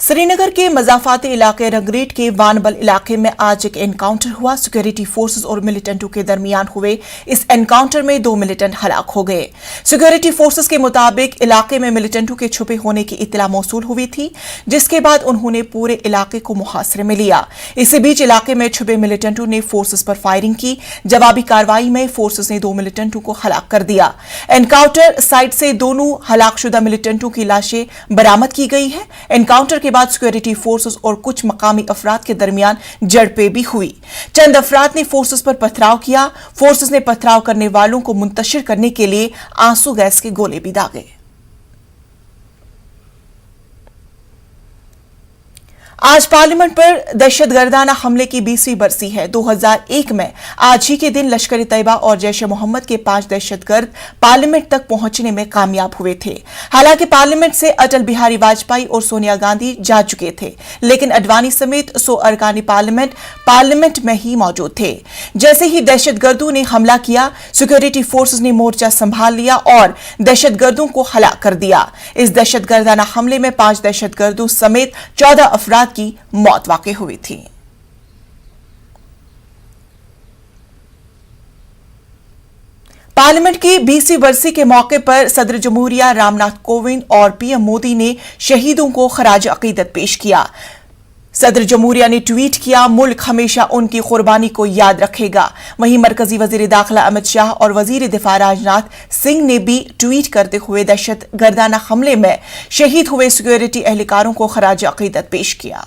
श्रीनगर के मजाफाती इलाके रंगरेट के वानबल इलाके में आज एक एनकाउंटर हुआ। सिक्योरिटी फोर्सेस और मिलिटेंटों के दरमियान हुए इस एनकाउंटर में 2 मिलिटेंट हलाक हो गए। सिक्योरिटी फोर्सेस के मुताबिक इलाके में मिलिटेंटों के छुपे होने की इत्तला मौसूल हुई थी, जिसके बाद उन्होंने पूरे इलाके को मुहासरे में लिया। इसी बीच इलाके में छुपे मिलिटेंटों ने फोर्सेस पर फायरिंग की। जवाबी कार्रवाई में फोर्सेस ने 2 मिलिटेंटों को हलाक कर दिया। एनकाउंटर साइट से दोनों हलाकशुदा मिलिटेंटों की लाशें बरामद की गई है। एनकाउंटर के बाद सिक्योरिटी फोर्सेस और कुछ मकामी अफराद के दरमियान झड़पें भी हुई। चंद अफराद ने फोर्सेस पर पथराव किया। फोर्सेस ने पथराव करने वालों को मुंतशिर करने के लिए आंसू गैस के गोले भी दागे। आज पार्लियामेंट पर दहशतगर्दाना हमले की 20वीं बरसी है। 2001 में आज ही के दिन लश्कर ए तैयबा और जैश ए मोहम्मद के 5 दहशतगर्द पार्लियामेंट तक पहुंचने में कामयाब हुए थे। हालांकि पार्लियामेंट से अटल बिहारी वाजपेयी और सोनिया गांधी जा चुके थे, लेकिन अडवाणी समेत 100 अरकानी पार्लियामेंट में ही मौजूद थे। जैसे ही दहशतगर्दों ने हमला किया, सिक्योरिटी फोर्सेस ने मोर्चा संभाल लिया और दहशतगर्दों को हलाक कर दिया। इस दहशतगर्दाना हमले में 5 दहशतगर्दों समेत 14 अफराद की मौत वाक़ई हुई थी। पार्लियामेंट की 20वीं बरसी के मौके पर सदर जमहूरिया रामनाथ कोविंद और पीएम मोदी ने शहीदों को खराज अकीदत पेश किया। सदर जमहूरिया ने ट्वीट किया, मुल्क हमेशा उनकी कुर्बानी को याद रखेगा। वहीं मरकजी वजीर दाखिला अमित शाह और वजीर दिफा राजनाथ सिंह ने भी ट्वीट करते हुए दहशतगर्दाना हमले में शहीद हुए सिक्योरिटी एहलकारों को खराज अकीदत पेश किया।